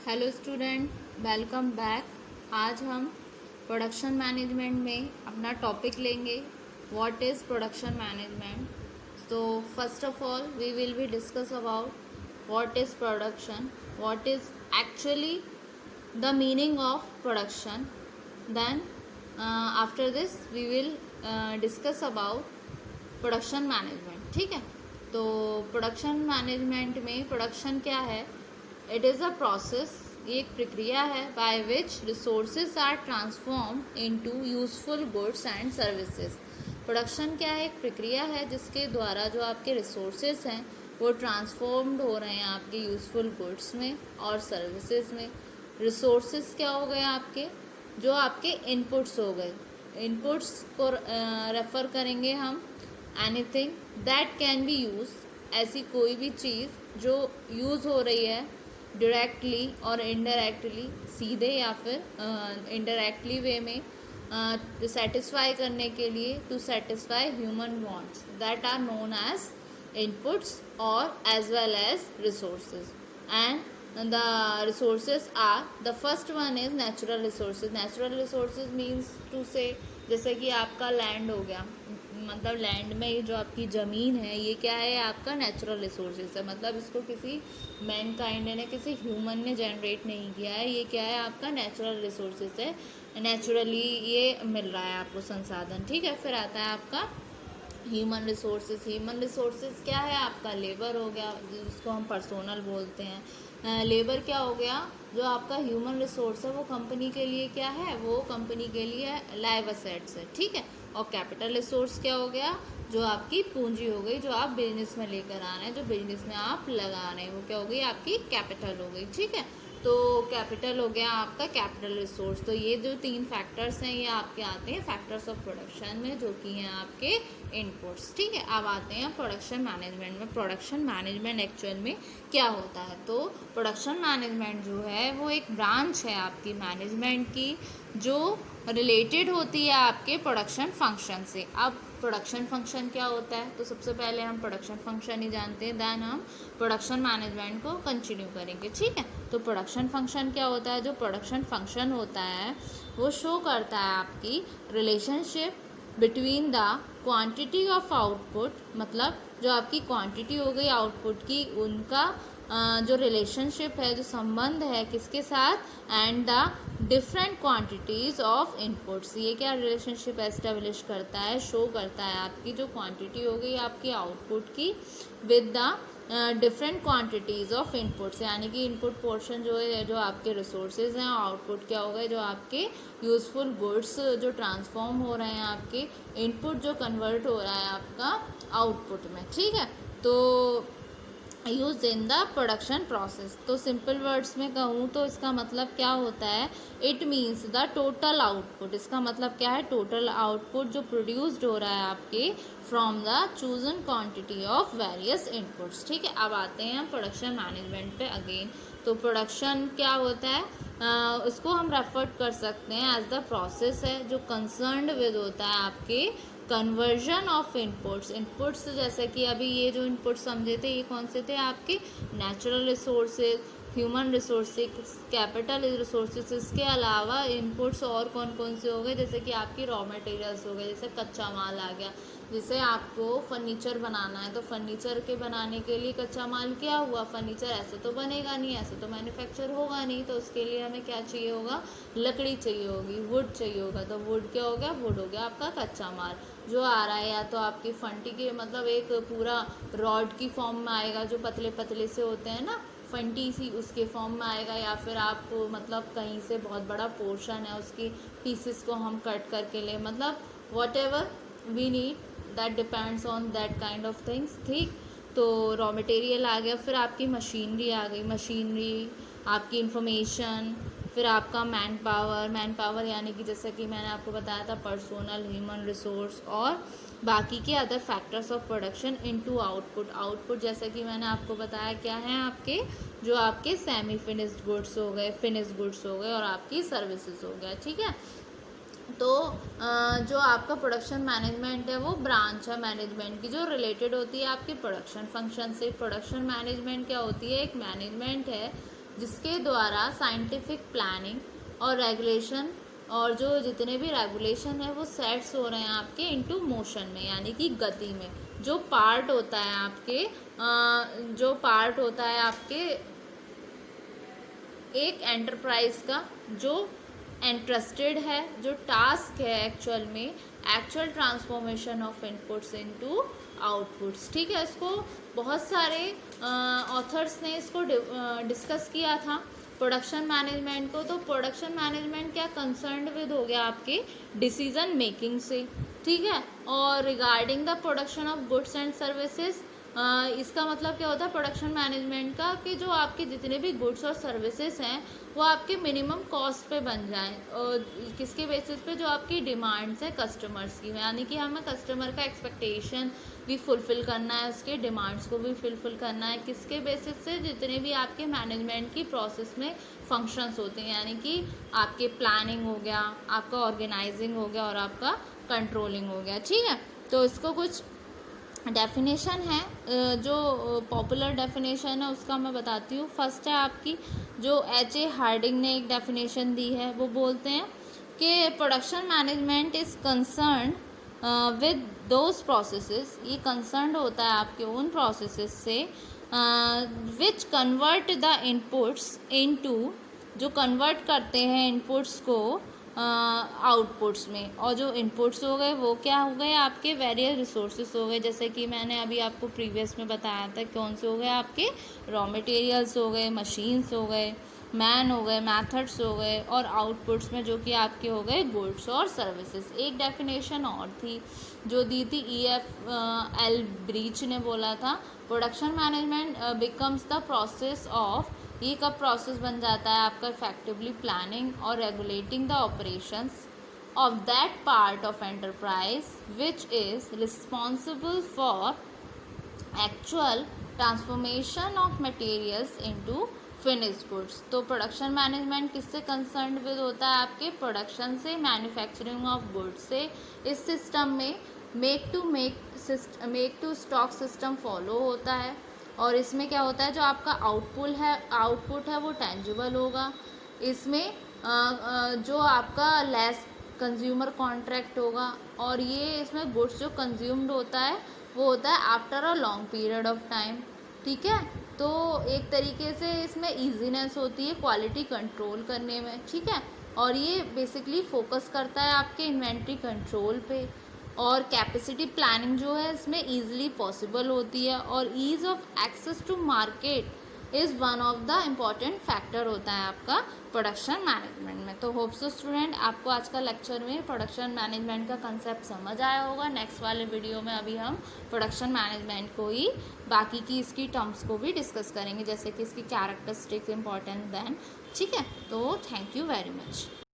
Hello student, welcome back. आज हम production management में अपना टॉपिक लेंगे व्हाट इज़ प्रोडक्शन मैनेजमेंट। तो first of all we will be discuss about what is production, what is actually the meaning of production. Then after this we will discuss about production management. ठीक है, तो production management में production क्या है? It is a process, ये एक प्रक्रिया है by which resources are transform into useful goods and services. Production क्या है? एक प्रक्रिया है जिसके द्वारा जो आपके रिसोर्सेज हैं वो ट्रांसफॉर्म्ड हो रहे हैं आपके यूजफुल गुड्स में और सर्विसेज में। रिसोर्सेज क्या हो गए आपके? जो आपके इनपुट्स हो गए। इनपुट्स को रेफ़र करेंगे हम anything that can be use, ऐसी कोई भी चीज़ जो यूज़ हो रही है डायरेक्टली और इनडायरेक्टली, सीधे या फिर इनडायरेक्टली वे में सेटिस्फाई करने के लिए, to satisfy human wants that are known as inputs और as well as resources. And the resources are, the first one is natural resources. Natural resources means to say, जैसे कि आपका land हो गया, मतलब लैंड में ये जो आपकी ज़मीन है ये क्या है? आपका नेचुरल रिसोर्सेज है। मतलब इसको किसी मैन काइंड ने, किसी ह्यूमन ने जनरेट नहीं किया है। ये क्या है? आपका नेचुरल रिसोर्सेज है, नेचुरली ये मिल रहा है आपको संसाधन। ठीक है, फिर आता है आपका ह्यूमन रिसोर्सेज। ह्यूमन रिसोर्सेज क्या है? आपका लेबर हो गया, जिसको हम पर्सोनल बोलते हैं। लेबर क्या हो गया? जो आपका ह्यूमन रिसोर्स है वो कंपनी के लिए क्या है? वो कंपनी के लिए लाइव असेट्स है। ठीक है, और कैपिटल रिसोर्स क्या हो गया? जो आपकी पूंजी हो गई, जो आप बिजनेस में लेकर आ रहे हैं, जो बिजनेस में आप लगा रहे हैं, वो क्या हो गई? आपकी कैपिटल हो गई। ठीक है, तो कैपिटल हो गया आपका कैपिटल रिसोर्स। तो ये जो तीन फैक्टर्स हैं ये आपके आते हैं फैक्टर्स ऑफ प्रोडक्शन में, जो कि हैं आपके इनपुट्स। ठीक है, अब आते हैं प्रोडक्शन मैनेजमेंट में। प्रोडक्शन मैनेजमेंट एक्चुअल में क्या होता है? तो प्रोडक्शन मैनेजमेंट जो है वो एक ब्रांच है आपकी मैनेजमेंट की, जो रिलेटेड होती है आपके प्रोडक्शन फंक्शन से। अब प्रोडक्शन फंक्शन क्या होता है? तो सबसे पहले हम प्रोडक्शन फंक्शन ही जानते हैं, देन हम प्रोडक्शन मैनेजमेंट को कंटिन्यू करेंगे। ठीक है, तो प्रोडक्शन फंक्शन क्या होता है? जो प्रोडक्शन फंक्शन होता है वो शो करता है आपकी relationship between the quantity of output, मतलब जो आपकी क्वांटिटी हो गई आउटपुट की, उनका जो रिलेशनशिप है, जो संबंध है किसके साथ? And the different quantities of inputs. ये क्या रिलेशनशिप एस्टेब्लिश करता है, शो करता है आपकी जो क्वांटिटी हो गई आपकी आउटपुट की with the different quantities of inputs, यानी कि इनपुट पोर्शन जो है जो आपके रिसोर्सेज हैं, आउटपुट क्या होगा? जो आपके यूजफुल गुड्स जो ट्रांसफॉर्म हो रहे हैं, आपके इनपुट जो कन्वर्ट हो रहा है आपका आउटपुट में। ठीक है, तो use in the production process. तो सिंपल वर्ड्स में कहूँ तो इसका मतलब क्या होता है? It means the total output. इसका मतलब क्या है? टोटल आउटपुट जो प्रोड्यूस्ड हो रहा है आपके from the chosen quantity of various inputs. ठीक है, अब आते हैं प्रोडक्शन मैनेजमेंट पे अगेन। तो प्रोडक्शन क्या होता है? उसको हम रेफर कर सकते हैं एज द प्रोसेस है जो कंसर्न्ड विद होता है आपके कन्वर्जन ऑफ इनपुट्स। इनपुट्स जैसे कि अभी ये जो इनपुट्स समझे थे, ये कौन से थे? आपके natural resources, human resources, capital resources. इसके अलावा इनपुट्स और कौन कौन से हो गए? जैसे कि आपकी रॉ मटेरियल्स हो गए, जैसे कच्चा माल आ गया। जैसे आपको फर्नीचर बनाना है तो फर्नीचर के बनाने के लिए कच्चा माल क्या हुआ? फर्नीचर ऐसे तो बनेगा नहीं, ऐसे तो मैन्युफैक्चर होगा नहीं, तो उसके लिए हमें क्या चाहिए होगा? लकड़ी चाहिए होगी, वुड चाहिए होगा। तो वुड क्या हो गया? वुड हो गया आपका कच्चा माल जो आ रहा है, या तो आपकी फंटी के, मतलब एक पूरा रॉड की फॉर्म में आएगा, जो पतले पतले से होते हैं ना, फंटी सी, उसके फॉर्म में आएगा, या फिर आपको मतलब कहीं से बहुत बड़ा पोर्शन है उसकी पीसेस को हम कट करके ले, मतलब whatever we need, that depends on that kind of things. ठीक, तो रॉ मटेरियल आ गया, फिर आपकी मशीनरी आ गई, मशीनरी आपकी इंफॉर्मेशन, फिर आपका मैन पावर। मैन पावर यानी कि जैसे कि मैंने आपको बताया था पर्सोनल, ह्यूमन रिसोर्स और बाकी के other factors of production into output. Output जैसे कि मैंने आपको बताया क्या है? आपके जो आपके सेमी फिनिश्ड गुड्स हो गए, फिनिश्ड गुड्स हो गए और आपकी सर्विसेज हो गया। ठीक है, तो जो आपका प्रोडक्शन मैनेजमेंट है वो ब्रांच है मैनेजमेंट की, जो रिलेटेड होती है आपके प्रोडक्शन फंक्शन से। प्रोडक्शन मैनेजमेंट क्या होती है? एक मैनेजमेंट है जिसके द्वारा साइंटिफिक प्लानिंग और रेगुलेशन और जो जितने भी रेगुलेशन है वो सेट्स हो रहे हैं आपके इनटू मोशन में, यानी कि गति में। जो पार्ट होता है आपके एक एंटरप्राइज का, जो इंटरेस्टेड है, जो टास्क है एक्चुअल में, actual transformation of inputs into outputs. ठीक है, इसको बहुत सारे ऑथर्स ने इसको डिस्कस किया था प्रोडक्शन मैनेजमेंट को। तो प्रोडक्शन मैनेजमेंट क्या कंसर्न्ड विद हो गया आपके डिसीजन मेकिंग से। ठीक है, और regarding the production of goods and services, इसका मतलब क्या होता है प्रोडक्शन मैनेजमेंट का, कि जो आपके जितने भी गुड्स और सर्विसेज हैं वो आपके मिनिमम कॉस्ट पे बन जाएं, और किसके बेसिस पे, जो आपकी डिमांड्स है कस्टमर्स की, यानी कि हमें कस्टमर का एक्सपेक्टेशन भी फुलफ़िल करना है, उसके डिमांड्स को भी फुलफ़िल करना है। किसके बेसिस से, जितने भी आपके मैनेजमेंट की प्रोसेस में फंक्शंस होते हैं, यानी कि आपके प्लानिंग हो गया, आपका ऑर्गेनाइजिंग हो गया और आपका कंट्रोलिंग हो गया। ठीक है, तो इसको कुछ डेफिनेशन है, जो पॉपुलर डेफिनेशन है उसका मैं बताती हूँ। फर्स्ट है आपकी, जो H.A. हार्डिंग ने एक डेफिनेशन दी है, वो बोलते हैं कि production management is concern with those processes, ये कंसर्न होता है आपके उन प्रोसेसेस से which convert the inputs into, जो कन्वर्ट करते हैं इनपुट्स को आउटपुट्स में। और जो इनपुट्स हो गए वो क्या हो गए आपके वेरियस रिसोर्सेज हो गए, जैसे कि मैंने अभी आपको प्रीवियस में बताया था कौन से हो गए आपके रॉ मटेरियल्स हो गए, मशीन्स हो गए, मैन हो गए, मेथड्स हो गए, और आउटपुट्स में जो कि आपके हो गए गुड्स और सर्विसेज। एक डेफिनेशन और थी जो दी थी EFL ब्रीच ने बोला था, production management becomes the process of, ये कब प्रोसेस बन जाता है आपका, इफेक्टिवली प्लानिंग और regulating the operations of that part of enterprise which is responsible for actual transformation of materials into finished goods. तो प्रोडक्शन मैनेजमेंट किससे कंसर्न विद होता है, आपके प्रोडक्शन से, मैन्युफैक्चरिंग ऑफ गुड्स से। इस सिस्टम में make to stock system follow होता है, और इसमें क्या होता है, जो आपका आउटपुट है वो टेंजिबल होगा। इसमें जो आपका लेस कंज्यूमर कॉन्ट्रैक्ट होगा, और ये इसमें गुड्स जो कंज्यूम्ड होता है वो होता है after a long period of time. ठीक है, तो एक तरीके से इसमें ईजीनेस होती है क्वालिटी कंट्रोल करने में। ठीक है, और ये बेसिकली फोकस करता है आपके इन्वेंट्री कंट्रोल पे, और कैपेसिटी प्लानिंग जो है इसमें ईजिली पॉसिबल होती है, और ease of access to market is one of the important factor होता है आपका प्रोडक्शन मैनेजमेंट में। तो होप सो स्टूडेंट आपको आज का लेक्चर में प्रोडक्शन मैनेजमेंट का कंसेप्ट समझ आया होगा। नेक्स्ट वाले वीडियो में अभी हम प्रोडक्शन मैनेजमेंट को ही बाकी की इसकी टर्म्स को भी डिस्कस करेंगे, जैसे कि इसकी कैरेक्टरिस्टिक्स इंपॉर्टेंट देन। ठीक है, तो थैंक यू वेरी मच।